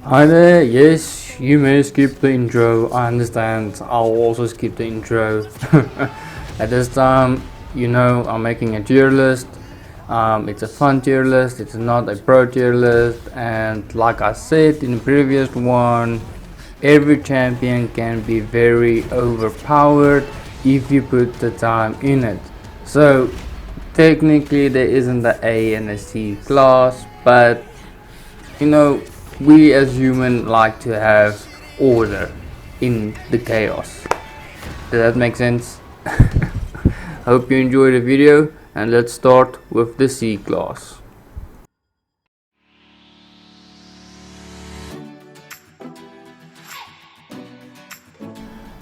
Hi there, yes, you may skip the intro, I understand, I'll also skip the intro. At this time, I'm making a tier list. It's a fun tier list, it's not a pro tier list, and like I said in the previous one, every champion can be very overpowered if you put the time in it. So, technically, there isn't an A and a C class, but you know, we as humans like to have order in the chaos. Does that make sense? Hope you enjoyed the video, and let's start with the C class.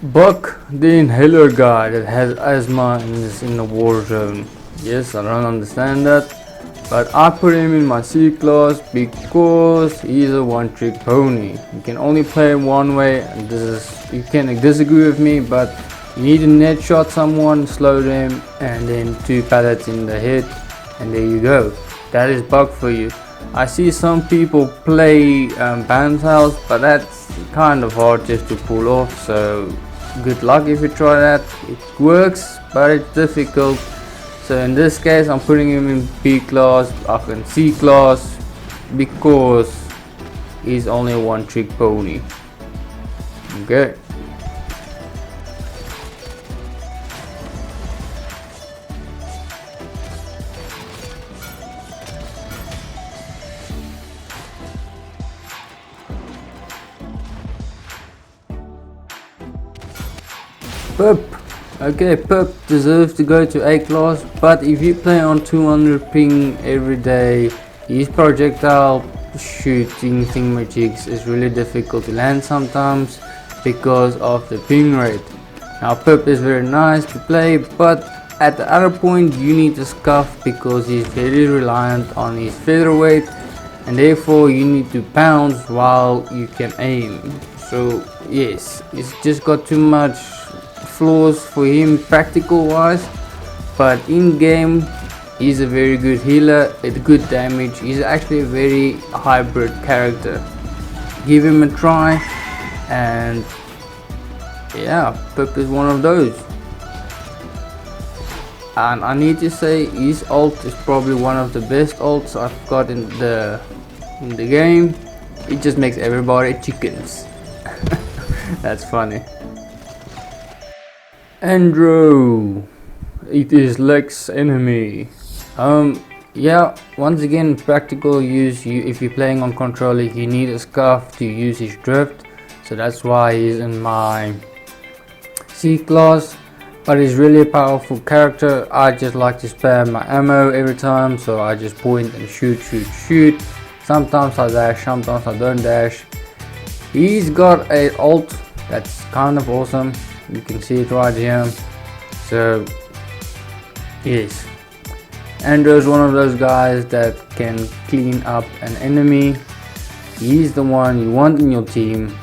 Buck, the inhaler guy that has asthma and is in the war zone. Yes, I don't understand that, but I put him in my C class because he's a one-trick pony. You can only play him one way, and you can disagree with me, but you need to net shot someone, slow them, and then 2 pallets in the head, and there you go. That is Buck for you. I see some people play Bounce House, but that's kind of hard just to pull off, so good luck if you try that. It works, but it's difficult. So in this case, I'm putting him in B class, in C class, because he's only a one-trick pony. Okay. Pup. Okay, Pup deserves to go to A class, but if you play on 200 ping every day, his projectile shooting thingamajigs is really difficult to land sometimes because of the ping rate. Now Pup is very nice to play, but at the other point you need to scuff because he's very reliant on his featherweight, and therefore you need to pounce while you can aim. So yes, it's just got too much flaws for him practical wise, but in game he's a very good healer with good damage. He's actually a very hybrid character. Give him a try, and yeah, Pip is one of those. And I need to say his ult is probably one of the best ults I've got in the game. It just makes everybody chickens. That's funny. Andrew, it is Lex's enemy. Yeah, once again, practical use. If you're playing on controller, you need a scarf to use his drift, so that's why he's in my C class. But he's really a powerful character. I just like to spam my ammo every time, so I just point and shoot. Sometimes I dash, sometimes I don't dash. He's got a ult that's kind of awesome. You can see it right here. So yes, Andrew's one of those guys that can clean up an enemy. He's the one you want in your team,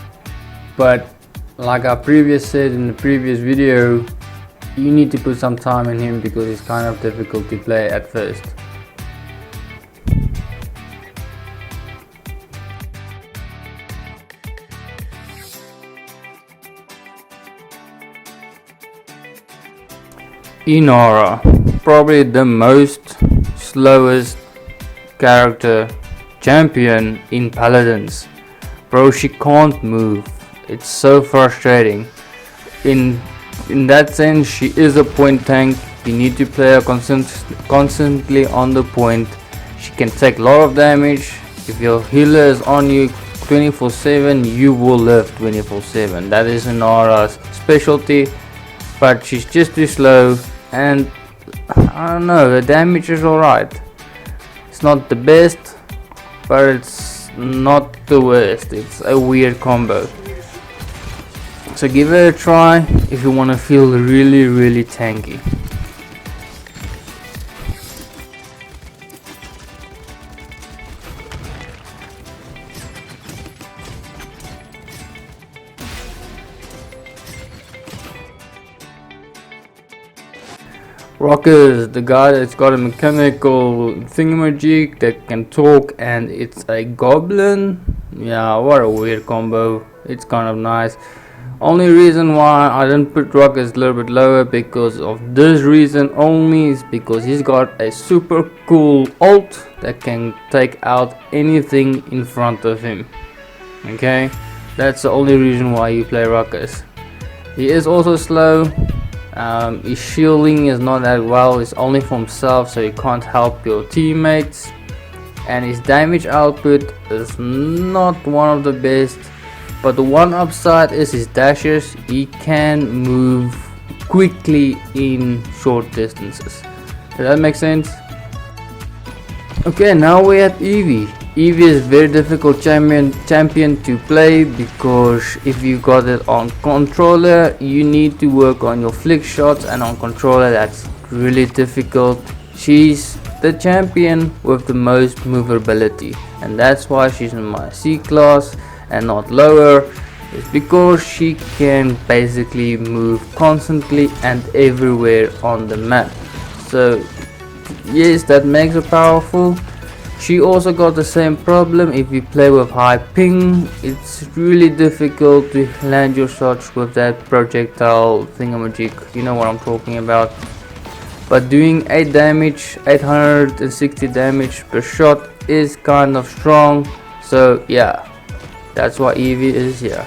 but like I previously said in the previous video, you need to put some time in him because it's kind of difficult to play at first. Inara, probably the most slowest character champion in Paladins. Bro, she can't move. It's so frustrating. In that sense, she is a point tank. You need to play her constantly on the point. She can take a lot of damage. If your healer is on you 24/7, you will live 24/7. That is Inara's specialty, but she's just too slow, and I don't know, the damage is alright. It's not the best, but it's not the worst. It's a weird combo. So give it a try if you want to feel really tanky. Rocker, the guy that's got a mechanical thingamajig that can talk, and it's a goblin. Yeah, what a weird combo. It's kind of nice. Only reason why I didn't put Ruckus a little bit lower because of this reason only is because he's got a super cool ult that can take out anything in front of him. Okay, that's the only reason why you play Ruckus. He is also slow. His shielding is not that well. It's only for himself, so he can't help your teammates. And his damage output is not one of the best, but the one upside is his dashes. He can move quickly in short distances. Does that make sense? Okay, now we have Eevee. Eevee is very difficult champion to play because if you got it on controller, you need to work on your flick shots, and on controller that's really difficult. She's the champion with the most movability, and that's why she's in my C class and not lower. It's because she can basically move constantly and everywhere on the map. So yes, that makes her powerful. She also got the same problem. If you play with high ping, it's really difficult to land your shots with that projectile thingamajig. You know what I'm talking about. But doing 8 damage, 860 damage per shot is kind of strong. So yeah, that's why Eevee is here.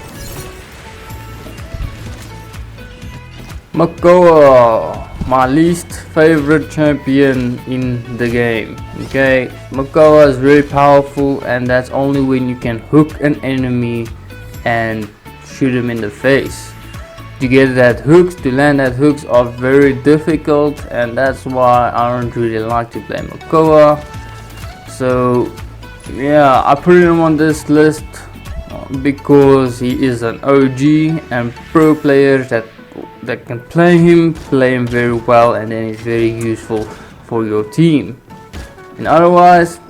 Makoa, my least favorite champion in the game. Okay, Makoa is very powerful, and that's only when you can hook an enemy and shoot him in the face. To get that hooks, to land that hooks are very difficult, and that's why I don't really like to play Makoa. So yeah, I put him on this list because he is an OG, and pro players that can play him very well, and then he's very useful for your team. And otherwise,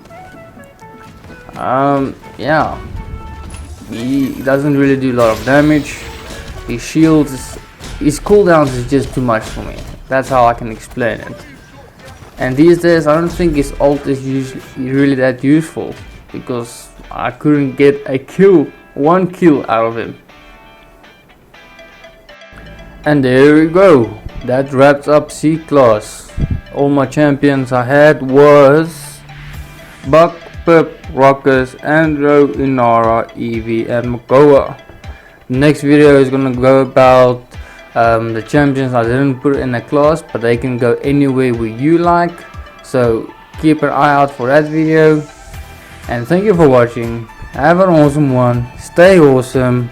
yeah, he doesn't really do a lot of damage. His shields, his cooldowns is just too much for me. That's how I can explain it. And these days I don't think his ult is really that useful because I couldn't get a kill, one kill out of him. And there we go. That wraps up C class. All my champions I had was Buck, Pip, Ruckus, Andrew, Inara, Eevee, and Makoa. Next video is gonna go about the champions I didn't put in a class, but they can go anywhere where you like. So keep an eye out for that video. And thank you for watching. Have an awesome one. Stay awesome.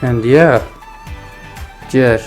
And yeah, cheers.